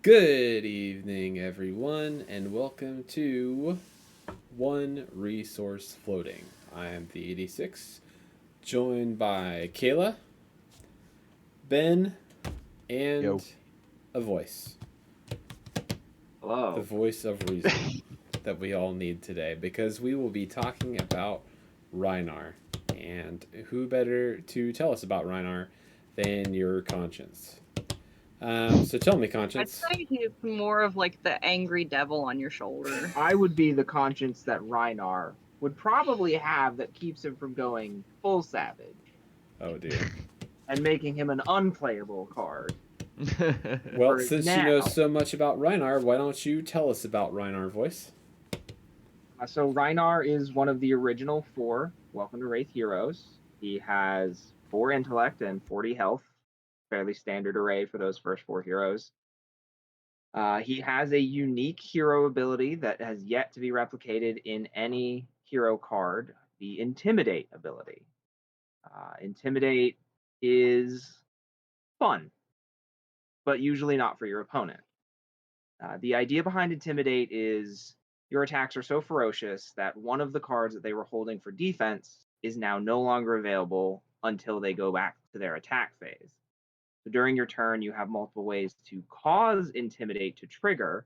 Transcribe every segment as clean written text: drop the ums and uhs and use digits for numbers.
Good evening, everyone, and welcome to One Resource Floating. I am the 86, joined by Kayla, Ben, and Yo. a voice. The Hello. voice of reason that we all need today, because we will be talking about Rhinar. And who better to tell us about Rhinar than your conscience? So tell me, I'd conscience. say he's more of like the angry devil on your shoulder. I would be the conscience that Rhinar would probably have that keeps him from going full savage Oh dear. and making him an unplayable card. Well, For since you now, know so much about Rhinar, why don't you tell us about Rhinar, voice? so Rhinar is one of the original four Welcome to Wraith heroes. He has 4 intellect and 40 health, fairly standard array for those first 4 heroes. He has a unique hero ability that has yet to be replicated in any hero card, the Intimidate ability. Intimidate is fun, but usually not for your opponent. The idea behind Intimidate is your attacks are so ferocious that one of the cards that they were holding for defense is now no longer available until they go back to their attack phase. So during your turn, you have multiple ways to cause Intimidate to trigger.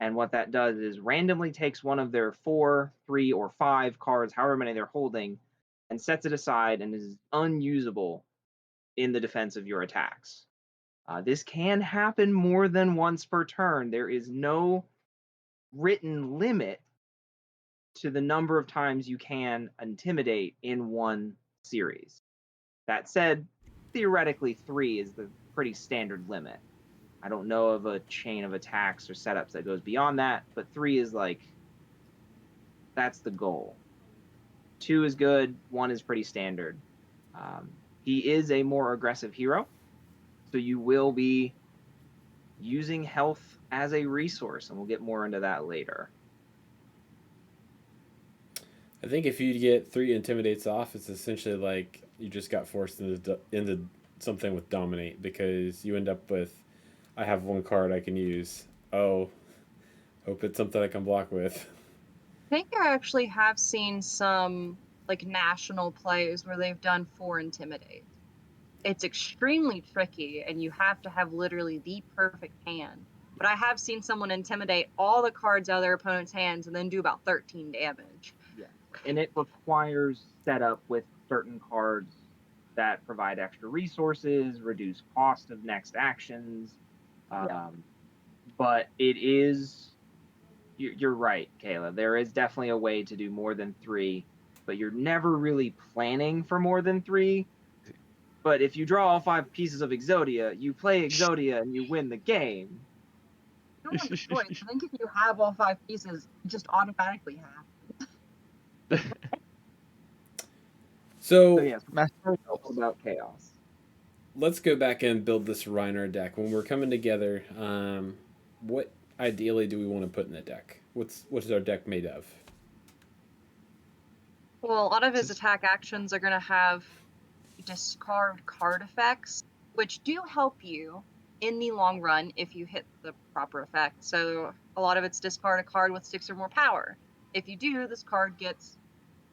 And what that does is randomly takes one of their 4, 3, or 5 cards, however many they're holding, and sets it aside and is unusable in the defense of your attacks. This can happen more than once per turn. There is no written limit to the number of times you can intimidate in one series. That said, theoretically, 3 is the pretty standard limit. I don't know of a chain of attacks or setups that goes beyond that, but 3 is like, that's the goal. 2 is good, 1 is pretty standard. He is a more aggressive hero, so you will be using health as a resource, and we'll get more into that later. I think if you get 3 intimidates off, it's essentially like you just got forced into something with dominate because you end up with, I have 1 card I can use. Oh, hope it's something I can block with. I think I actually have seen some like national plays where they've done 4 intimidate. It's extremely tricky and you have to have literally the perfect hand. But I have seen someone intimidate all the cards out of their opponent's hands and then do about 13 damage. Yeah, and it requires setup with certain cards that provide extra resources, reduce cost of next actions. Yeah. But it is, you're right, Kayla. There is definitely a way to do more than 3, but you're never really planning for more than 3. But if you draw all 5 pieces of Exodia, you play Exodia and you win the game. You don't have a choice. I think if you have all 5 pieces, it just automatically happens. So So yes, Master all about chaos. let's go back and build this Reiner deck. When we're coming together, what ideally do we want to put in the deck? What is our deck made of? Well, a lot of his attack actions are going to have discard card effects, which do help you in the long run if you hit the proper effect. So a lot of it's discard a card with 6 or more power. If you do, this card gets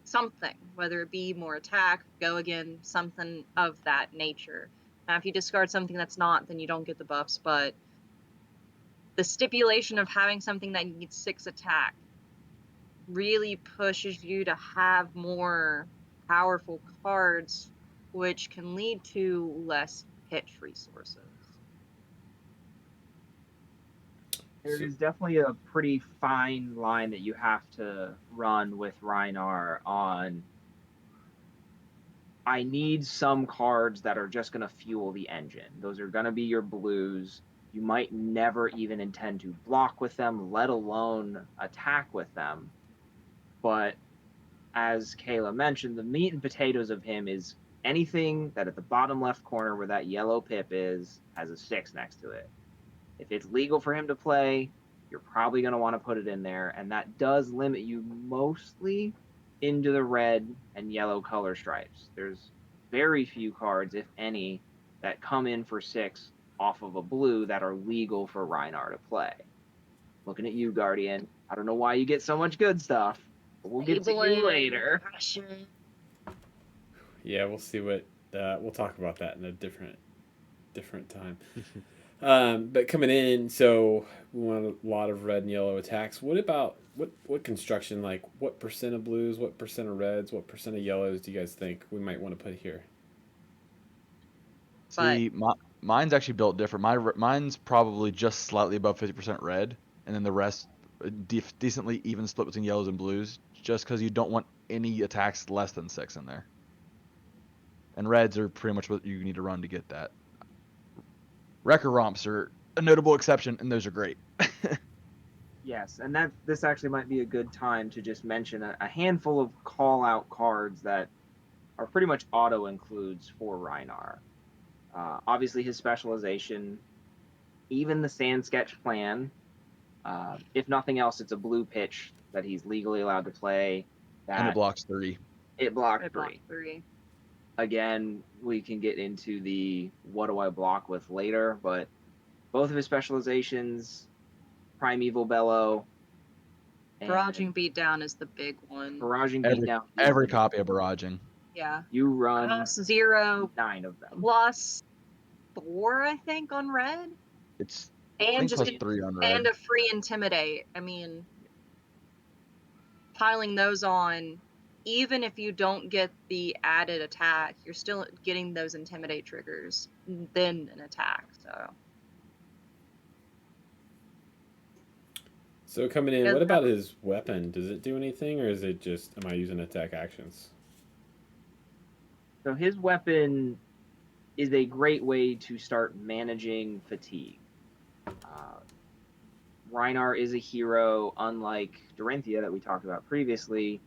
something, whether it be more attack, go again, something of that nature. Now, if you discard something that's not, then you don't get the buffs, but the stipulation of having something that needs 6 attack really pushes you to have more powerful cards, which can lead to less pitch resources. There So, is definitely a pretty fine line that you have to run with Rhinar on. I need some cards that are just going to fuel the engine. Those are going to be your blues. You might never even intend to block with them, let alone attack with them. But as Kayla mentioned, the meat and potatoes of him is anything that at the bottom left corner where that yellow pip is has a 6 next to it. If it's legal for him to play, you're probably going to want to put it in there, and that does limit you mostly into the red and yellow color stripes. There's very few cards, if any, that come in for 6 off of a blue that are legal for Rhinar to play. Looking at you, Guardian. I don't know why you get so much good stuff, but we'll get to you later. Yeah, we'll see what we'll talk about that in a different time. But coming in, so we want a lot of red and yellow attacks. What about what construction? Like, what percent of blues, what percent of reds, what percent of yellows do you guys think we might want to put here? See, mine's actually built different. Mine's probably just slightly above 50% red, and then the rest decently even split between yellows and blues, just because you don't want any attacks less than 6 in there. And reds are pretty much what you need to run to get that. Wrecker Romps are a notable exception, and those are great. Yes, and this actually might be a good time to just mention a handful of call-out cards that are pretty much auto-includes for Rhinar. Obviously, his specialization, even the Sand Sketch plan, if nothing else, it's a blue pitch that he's legally allowed to play. And it blocks 3. It blocked It 3. blocked 3. Again, we can get into the what do I block with later, but both of his specializations, Primeval Bellow, Barraging Beatdown is the big one. Barraging Beatdown. Every copy of Barraging. Yeah. You run +0, 9 of them. +4, I think, on red. It's And just +3 on red. And a free Intimidate. I mean, piling those on, even if you don't get the added attack, you're still getting those Intimidate triggers, then an attack. So coming in, what about his weapon? Does it do anything, or is it just, am I using attack actions? So his weapon is a great way to start managing fatigue. Rhinar is a hero, unlike Dorinthia that we talked about previously,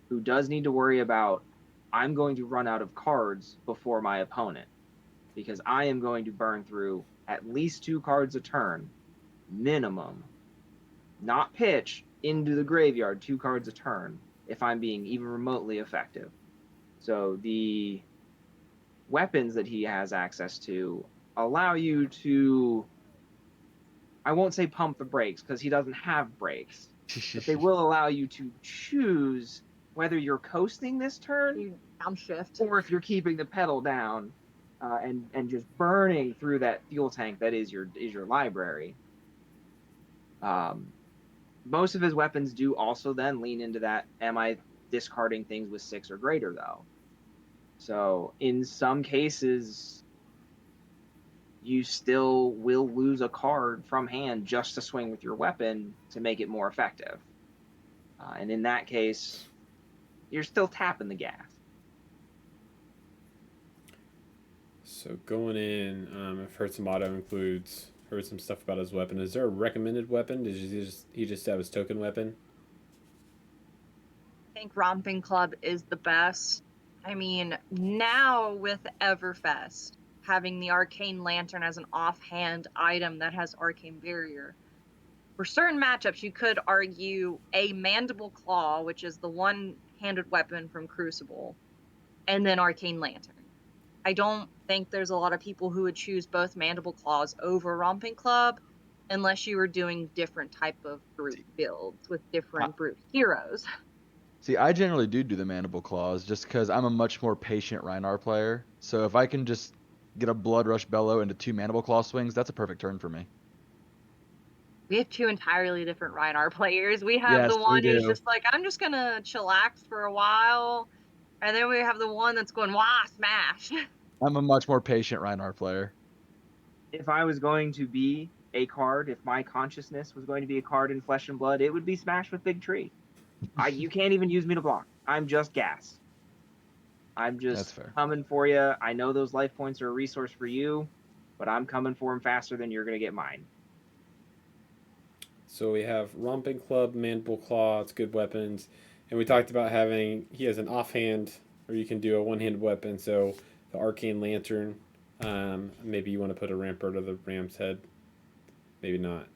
who does need to worry about, I'm going to run out of cards before my opponent, because I am going to burn through at least 2 cards a turn, minimum, not pitch, into the graveyard 2 cards a turn, if I'm being even remotely effective. So the weapons that he has access to allow you to, I won't say pump the brakes, because he doesn't have brakes, but they will allow you to choose whether you're coasting this turn, you downshift, or if you're keeping the pedal down and just burning through that fuel tank that is your library. Most of his weapons do also then lean into that, am I discarding things with 6 or greater, though? So in some cases, you still will lose a card from hand just to swing with your weapon to make it more effective. And in that case, you're still tapping the gas. So going in, I've heard some auto includes, heard some stuff about his weapon. Is there a recommended weapon? Did he just have his token weapon? I think Romping Club is the best. I mean, now with Everfest, having the Arcane Lantern as an offhand item that has Arcane Barrier, for certain matchups, you could argue a Mandible Claw, which is the one-handed weapon from Crucible, and then Arcane Lantern. I don't think there's a lot of people who would choose both Mandible Claws over Romping Club, unless you were doing different type of brute builds with different brute heroes. See, I generally do the Mandible Claws just because I'm a much more patient Rhinar player. So if I can just get a Blood Rush Bellow into 2 Mandible Claw swings, that's a perfect turn for me. We have 2 entirely different Rhinar players. We have the one who's just like, I'm just gonna chillax for a while, and then we have the one that's going, wah, smash. I'm a much more patient Rhinar player. If I was going to be a card, if my consciousness was going to be a card in Flesh and Blood, it would be Smash with Big Tree. You can't even use me to block. I'm just gas. I'm just coming for you. I know those life points are a resource for you, but I'm coming for them faster than you're going to get mine. So we have Romping Club, Mandible Claw, it's good weapons. And we talked about he has an offhand, or you can do a one-handed weapon. So the Arcane Lantern, maybe you want to put a Rampart of the Ram's Head. Maybe not.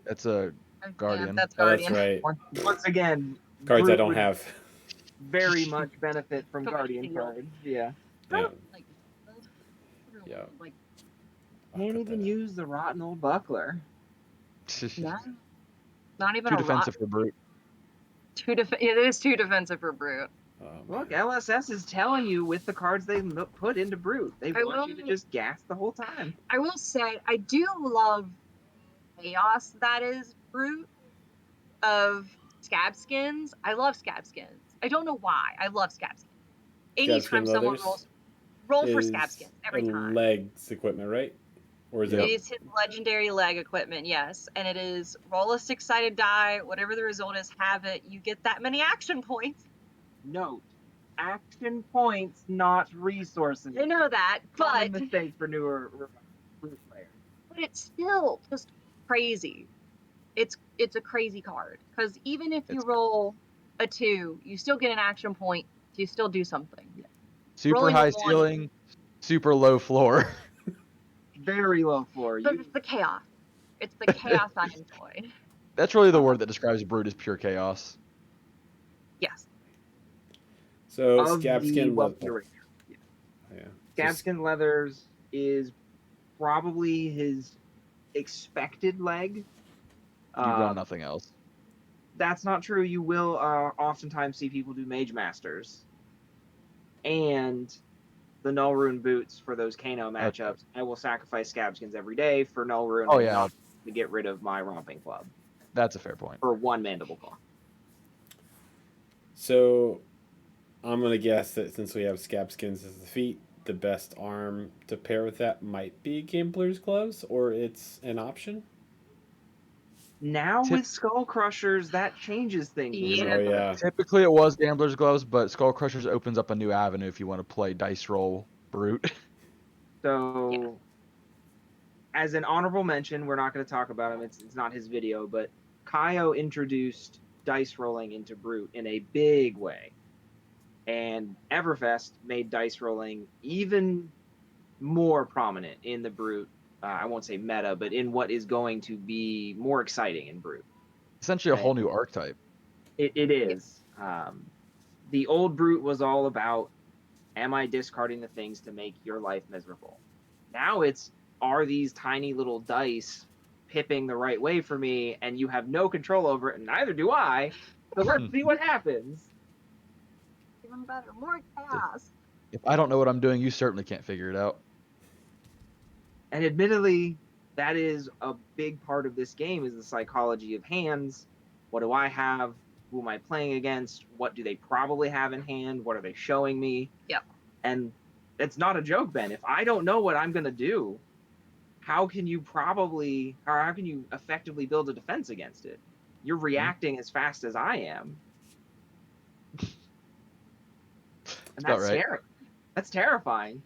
That's a Guardian. Yeah, that's Guardian. Oh, that's right. Once again, cards I don't have. Very much benefit from Guardian cards. Yeah. Yeah. Can't even use the rotten old buckler. No, not even Too a defensive for brute. It is too defensive for brute. Oh, Look, man. LSS is telling you with the cards they put into brute, they I want you to will- just gas the whole time. I will say I do love chaos that is brute of scab skins. I love scab skins. I don't know why. I love scab skins. Anytime Scabskin someone leathers roll for scab skins is a every time. legs equipment, right? Or is Yep. It it? is his legendary leg equipment, yes. And it is roll a 6-sided die, whatever the result is, have it. You get that many action points. Note, action points, not resources. I know that, Common but mistake for newer brute players. it's still just crazy. It's a crazy card because even if you It's roll a 2, you still get an action point. You still do something. super rolling a high 1. ceiling, super low floor. Very low floor. But it's the chaos. It's the chaos I enjoy. That's really the word that describes brute as pure chaos. Yes. So of the scabskin leather. weaponry. Yeah. Scabskin leathers is probably his expected leg. You run nothing else. That's not true. You will oftentimes see people do Mage Masters. And the Null Rune boots for those Kano matchups. I will sacrifice Scabskins every day for Null Rune. Oh, yeah. To get rid of my Romping Club That's a fair point. for 1 Mandible Claw. So I'm gonna guess that since we have scabskins as the feet, the best arm to pair with that might be Gambler's Gloves, or it's an option. Now Tip- with Skull Crushers, that changes things. a Yeah. Oh little bit. yeah. Typically, it was Gambler's Gloves, but Skull Crushers opens up a new avenue if you want to play dice roll brute. So, as an honorable mention, we're not going to talk about him. It's not his video, but Kaio introduced dice rolling into Brute in a big way, and Everfest made dice rolling even more prominent in the Brute. I won't say meta, but in what is going to be more exciting in Brute. Essentially, a whole new archetype. It is. The old Brute was all about, am I discarding the things to make your life miserable? Now it's, are these tiny little dice pipping the right way for me, and you have no control over it, and neither do I. So let's see what happens. Even better. More chaos. If I don't know what I'm doing, you certainly can't figure it out. And admittedly, that is a big part of this game, is the psychology of hands. What do I have? Who am I playing against? What do they probably have in hand? What are they showing me? Yep. And it's not a joke, Ben. If I don't know what I'm going to do, how can you effectively build a defense against it? You're reacting as fast as I am. And about that's right. scary. That's terrifying.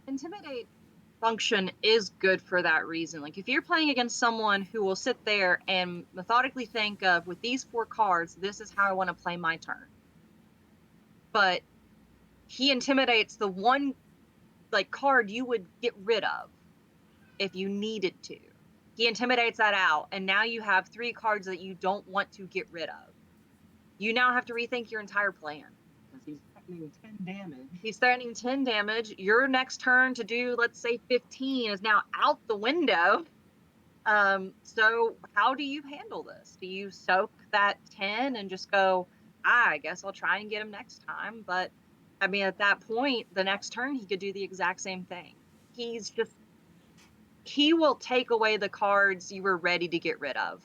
Intimidate function is good for that reason. Like if you're playing against someone who will sit there and methodically think of, with these 4 cards, this is how I want to play my turn. But he intimidates the one card you would get rid of if you needed to. He intimidates that out, and now you have 3 cards that you don't want to get rid of. You now have to rethink your entire plan. Because he's threatening 10 damage. He's threatening 10 damage. Your next turn to do, let's say, 15 is now out the window. So how do you handle this? Do you soak that 10 and just go, I guess I'll try and get him next time? But I mean, at that point, the next turn, he could do the exact same thing. He will take away the cards you were ready to get rid of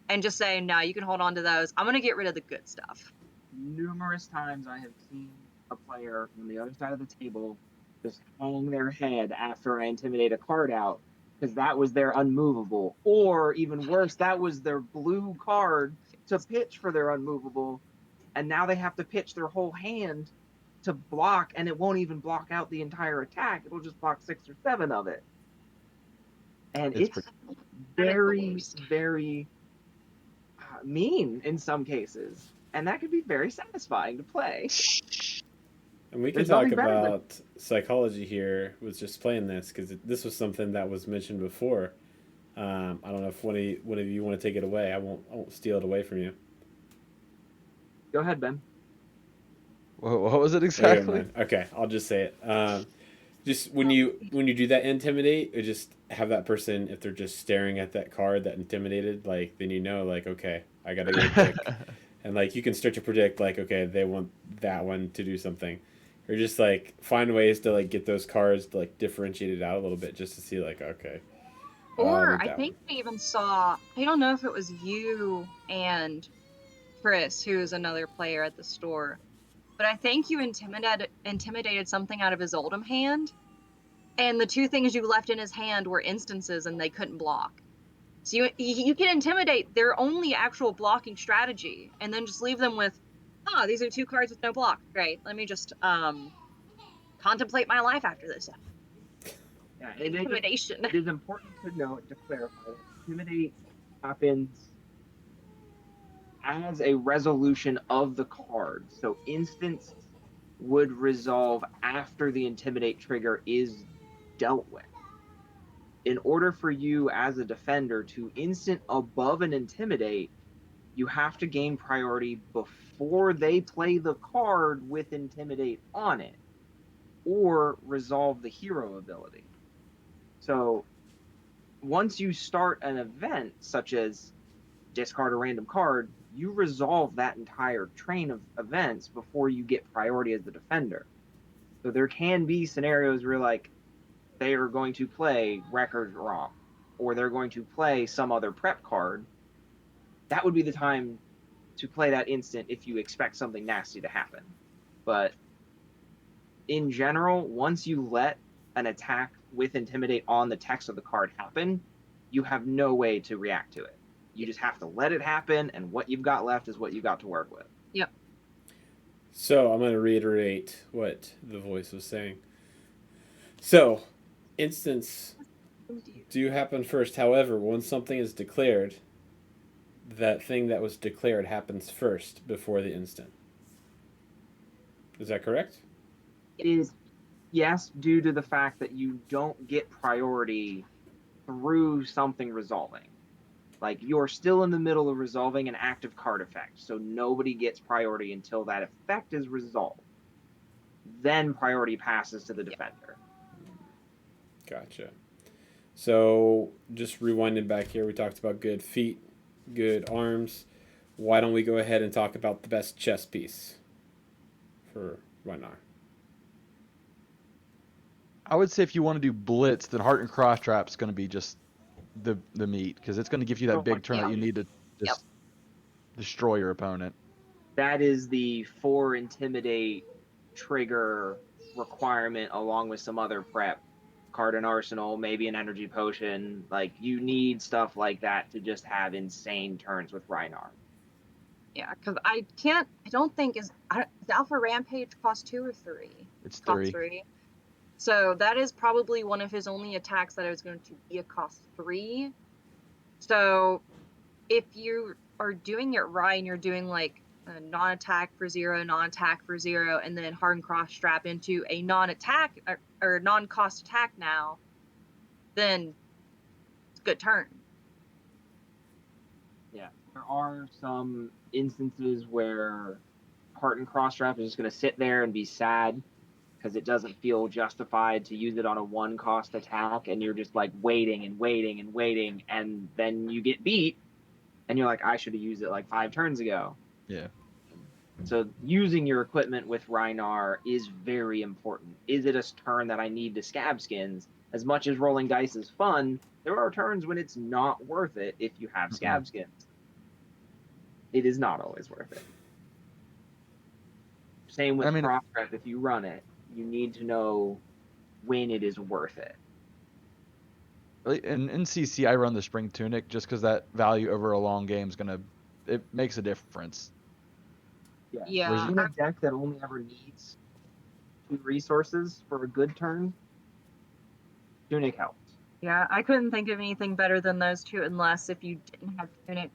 and just say, no, you can hold on to those. I'm going to get rid of the good stuff. Numerous times I have seen a player on the other side of the table just hang their head after I intimidate a card out, because that was their unmovable. Or even worse, that was their blue card to pitch for their unmovable. And now they have to pitch their whole hand to block, and it won't even block out the entire attack. It'll just block 6 or 7 of it. And It's it's very, very mean in some cases. And that could be very satisfying to play. And we can There's talk nothing better than- about psychology here with just playing this, because this was something that was mentioned before. I don't know if one of you want to take it away. I won't steal it away from you. Go ahead, Ben. What was it Oh, exactly? never mind. Okay, I'll just say it. Just when you do that intimidate, or just have that person, if they're just staring at that card that intimidated, like then you know, like okay, I gotta go pick, and like you can start to predict, like okay, they want that one to do something, or just like find ways to like get those cards to like differentiate it out a little bit, just to see like okay, I Or need I that one. think I even saw, I don't know if it was you and Chris, who is another player at the store, but I think you intimidated something out of his Oldham hand, and the two things you left in his hand were instances and they couldn't block. So you can intimidate their only actual blocking strategy and then just leave them with, these are two cards with no block. Great. Let me just contemplate my life after this. Yeah, Intimidation. it is important to note, to clarify, that intimidate happens as a resolution of the card. So instance would resolve after the intimidate trigger is dealt with. In order for you as a defender to instant above an intimidate, you have to gain priority before they play the card with intimidate on it, or resolve the hero ability. So once you start an event such as discard a random card, you resolve that entire train of events before you get priority as the defender. So there can be scenarios where like they are going to play Record Romp, or they're going to play some other prep card. That would be the time to play that instant if you expect something nasty to happen. But in general, once you let an attack with Intimidate on the text of the card happen, you have no way to react to it. You just have to let it happen, and what you've got left is what you got to work with. Yep. So I'm gonna reiterate what the voice was saying. So, instance do happen first. However, when something is declared, that thing that was declared happens first before the instant. Is that correct? It is, yes, due to the fact that you don't get priority through something resolving. Like you're still in the middle of resolving an active card effect, so nobody gets priority until that effect is resolved. Then priority passes to the defender. Gotcha. So, just rewinding back here, we talked about good feet, good arms. Why don't we go ahead and talk about the best chess piece for Rhinar? I would say if you want to do blitz, then Heart and Cross Trap is going to be just the meat, because it's going to give you that big turn that you need to just destroy your opponent. That is the 4 intimidate trigger requirement, along with some other prep card and arsenal, maybe an energy potion. Like you need stuff like that to just have insane turns with Rhinar. Yeah, because I don't think does Alpha Rampage cost 2 or 3? It's Cost 3. 3. So that is probably one of his only attacks that is going to be a cost 3. So if you are doing it right and you're doing like a non-attack for 0, non-attack for 0, and then hard and cross strap into a non-attack or non-cost attack now, then it's a good turn. Yeah, there are some instances where Heart and Cross Strap is just going to sit there and be sad because it doesn't feel justified to use it on a 1-cost attack, and you're just like waiting and waiting and waiting, and then you get beat, and you're like, I should have used it like 5 turns ago. Yeah. So using your equipment with Rhinar is very important. Is it a turn that I need to scab skins? As much as rolling dice is fun, there are turns when it's not worth it if you have scab skins. It is not always worth it. Same with cross prep. If you run it, you need to know when it is worth it. In CC, I run the Spring Tunic just because that value over a long game is it makes a difference. Yeah. In a deck that only ever needs 2 resources for a good turn, Tunic helps. Yeah, I couldn't think of anything better than those two, unless if you didn't have Tunic,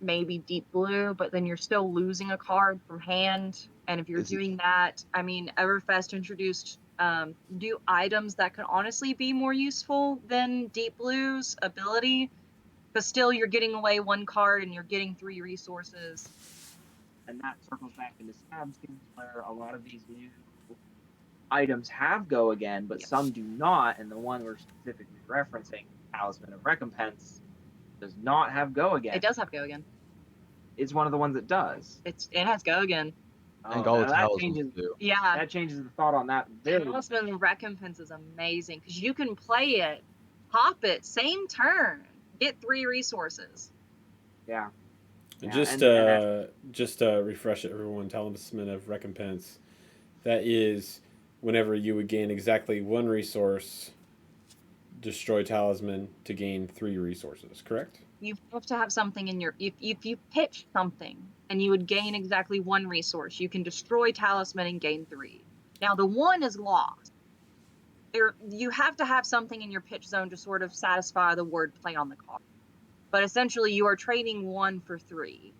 maybe Deep Blue, but then you're still losing a card from hand. And if you're doing that, I mean, Everfest introduced new items that can honestly be more useful than Deep Blue's ability, but still you're getting away 1 card and you're getting 3 resources. And that circles back into scab skins, where a lot of these new items have go again, but Yes. some do not, and the one we're specifically referencing, Talisman of Recompense, does not have go again. It does have go again. It's one of the ones that does. It has go again. I think Oh, all the now that talismans changes. do. Yeah. That changes the thought on that very much. Talisman of Recompense is amazing because you can play it, pop it, same turn, get 3 resources. Yeah. And Yeah, just to refresh everyone, Talisman of Recompense. That is whenever you would gain exactly 1 resource, destroy Talisman to gain 3 resources. Correct? You have to have something in your if you pitch something and you would gain exactly 1 resource, you can destroy Talisman and gain 3. Now the 1 is lost. You have to have something in your pitch zone to sort of satisfy the wordplay on the card. But essentially, you are trading 1 for 3.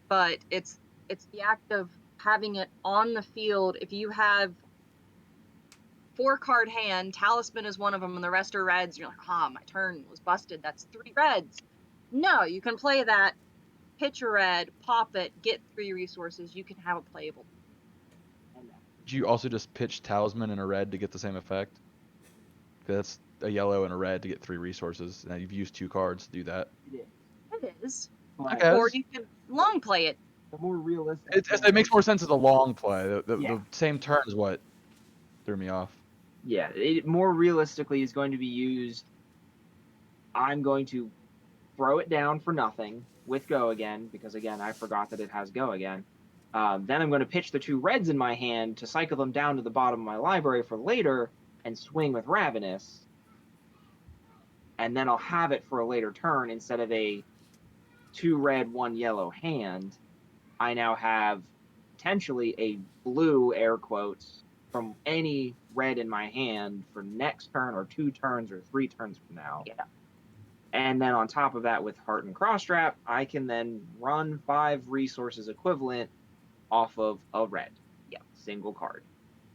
But it's the act of having it on the field. If you have 4-card hand, Talisman is one of them, and the rest are reds. You're like, my turn was busted. That's 3 reds. No, you can play that, pitch a red, pop it, get 3 resources. You can have a playable. Did you also just pitch talisman in a red to get the same effect? 'Cause that's a yellow and a red to get 3 resources. Now you've used 2 cards to do that. It is. It is. But Okay. Or you could long play it. the more realistic. It makes more sense as a long play. The Yeah. same turn is what threw me off. Yeah, it more realistically is going to be used. I'm going to throw it down for nothing with go again, because again, I forgot that it has go again. Then I'm going to pitch the 2 reds in my hand to cycle them down to the bottom of my library for later and swing with Ravenous. And then I'll have it for a later turn instead of a 2 red, 1 yellow hand. I now have potentially a blue, air quotes, from any red in my hand for next turn or 2 turns or 3 turns from now. Yeah. And then on top of that, with Heart and Crossstrap, I can then run 5 resources equivalent off of a red. Yeah. Single card.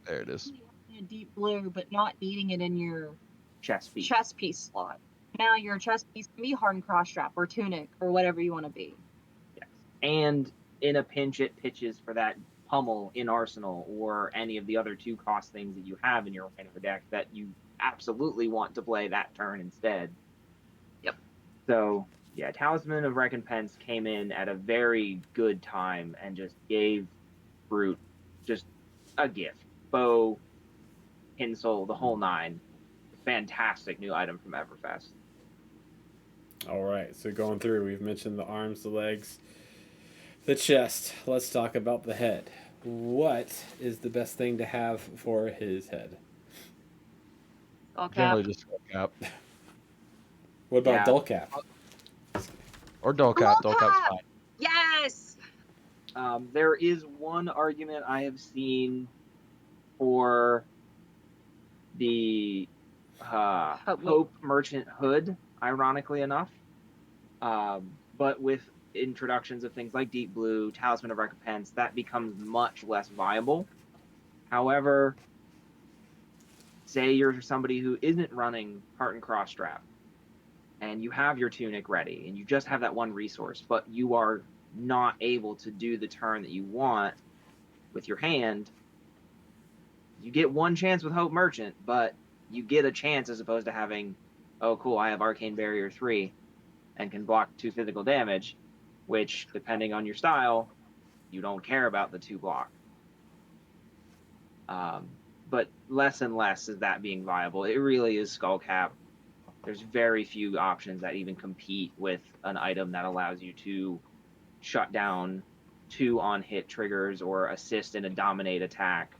There it is. A deep blue, but not needing it in your Chess piece. chess piece slot. Now your chess piece can be hardened cross strap or tunic or whatever you want to be. Yes. And in a pinch, it pitches for that pummel in Arsenal or any of the other 2 cost things that you have in your Rhinar deck that you absolutely want to play that turn instead. Yep. So, yeah, Talisman of Recompense came in at a very good time and just gave Brute just a gift. Bow, Pinsel, the whole 9. Fantastic new item from Everfest. All right. So going through, we've mentioned the arms, the legs, the chest. Let's talk about the head. What is the best thing to have for his head? Skull cap. Generally just skull cap. What about Yeah. dull cap? Or dull cap. Dull Dull cap's cap! fine. Yes. There is one argument I have seen for the Hope Merchant Hood, ironically enough. But with introductions of things like Deep Blue, Talisman of Recompense, that becomes much less viable. However, say you're somebody who isn't running Heart and Crossstrap, and you have your tunic ready, and you just have that 1 resource, but you are not able to do the turn that you want with your hand. You get 1 chance with Hope Merchant, but you get a chance as opposed to having, oh cool, I have Arcane Barrier 3 and can block 2 physical damage, which, depending on your style, you don't care about the 2 block. But less and less is that being viable. It really is Skullcap. There's very few options that even compete with an item that allows you to shut down 2 on-hit triggers or assist in a dominate attack.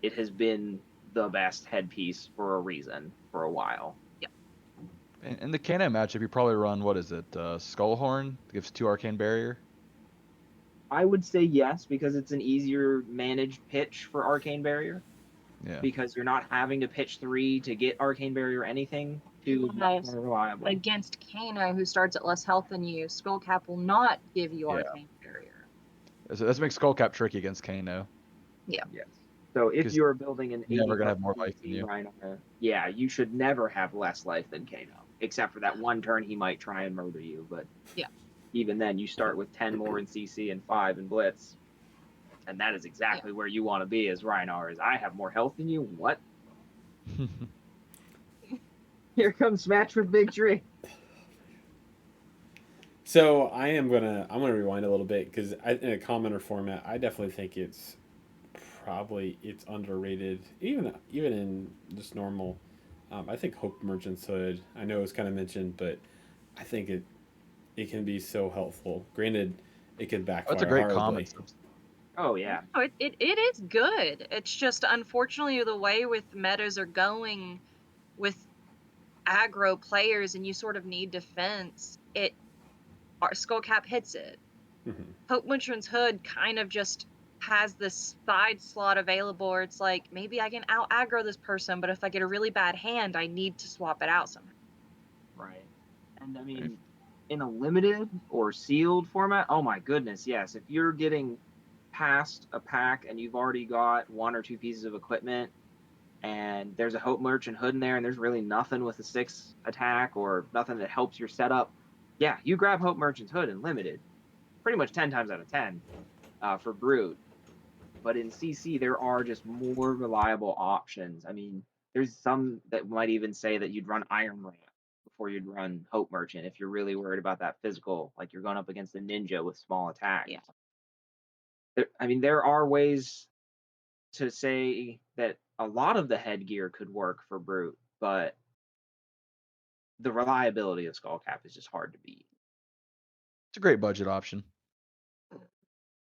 It has been the best headpiece for a reason for a while. In the Kano matchup, you probably run, what is it, Skullhorn? Gives 2 Arcane Barrier. I would say yes, because it's an easier managed pitch for Arcane Barrier. Yeah. Because you're not having to pitch 3 to get Arcane Barrier or anything. 2 is much more reliable. Against Kano, who starts at less health than you, Skullcap will not give you Arcane Barrier. So that makes Skullcap tricky against Kano. Yeah. Yes. So if 'Cause you're building an you're never 80 gonna have more life than you. Rhinar, yeah, you should never have less life than Kano, except for that 1 turn he might try and murder you. But yeah, even then, you start with 10 more in CC and 5 in Blitz. And that is exactly where you want to be as Rhinar. Is I have more health than you? What? Here comes Smash with Big Tree. So I'm gonna rewind a little bit because in a commoner format, I definitely think it's underrated. Even in just normal, I think Hope Merchant's Hood. I know it's kind of mentioned, but I think it can be so helpful. Granted, it can backfire That's a great horribly. comment. Oh yeah. Oh, it is good. It's just unfortunately the way with metas are going with aggro players and you sort of need defense, our Skullcap hits it. Mhm. Hope Munchrin's Hood kind of just has this side slot available where it's like, maybe I can out aggro this person, but if I get a really bad hand, I need to swap it out somehow. Right. And I mean, in a limited or sealed format, oh my goodness, yes. If you're getting past a pack and you've already got 1 or 2 pieces of equipment and there's a Hope Merchant Hood in there and there's really nothing with a 6 attack or nothing that helps your setup, yeah, you grab Hope Merchant's Hood in limited pretty much 10 times out of 10 for Brute. But in CC, there are just more reliable options. I mean, there's some that might even say that you'd run Iron Rat before you'd run Hope Merchant if you're really worried about that physical, like you're going up against a ninja with small attacks. Yeah. I mean, there are ways to say that a lot of the headgear could work for Brute, but the reliability of Skullcap is just hard to beat. It's a great budget option.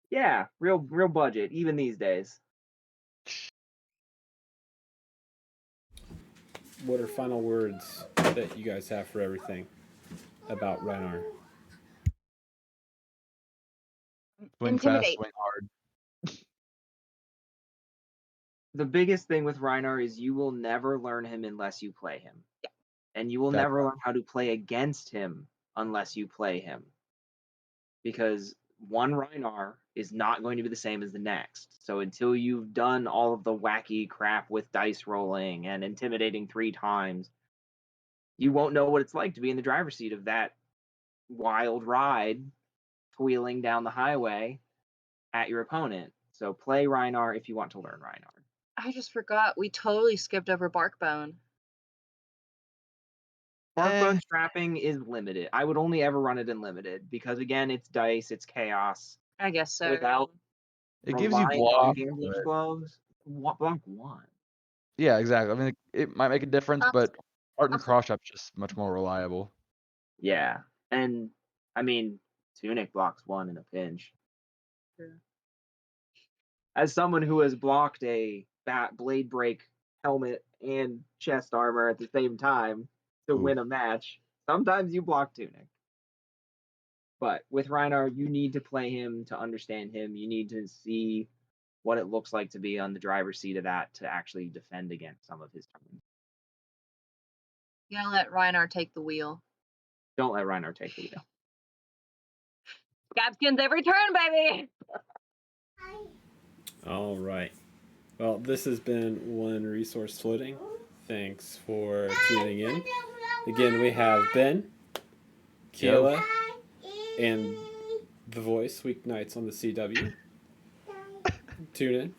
Yeah, real budget, even these days. What are final words that you guys have for everything about Rhinar? Swing fast, Intimidate. swing hard. The biggest thing with Rhinar is you will never learn him unless you play him. Yeah. And you will That's never learn how to play against him unless you play him. Because one Rhinar is not going to be the same as the next. So until you've done all of the wacky crap with dice rolling and intimidating 3 times, you won't know what it's like to be in the driver's seat of that wild ride wheeling down the highway at your opponent. So play Rhinar if you want to learn Rhinar. I just forgot we totally skipped over Barkbone. Barkbone strapping is limited. I would only ever run it in limited because again, it's dice, it's chaos. I guess so. Without It gives you relying on block. gambler's but- gloves, block 1. Yeah, exactly. I mean, it might make a difference, but Art and Cross Shop's just much more reliable. Yeah, and I mean, Tunic blocks 1 in a pinch. True. As someone who has blocked a blade break helmet and chest armor at the same time to Ooh. win a match, sometimes you block Tunic. But with Rhinar, you need to play him to understand him. You need to see what it looks like to be on the driver's seat of that to actually defend against some of his turns. You gotta let Rhinar take the wheel. Don't let Rhinar take the wheel. Scabskins every turn, baby! All right. Well, this has been One Resource Floating. Thanks for tuning in. Again, we have Ben, Kayla, and The Voice weeknights on the CW. Tune in.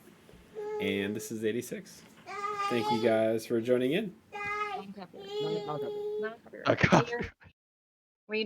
And this is 86. Thank you guys for joining in. Non-copyright. Non-copyright. A copy. Were you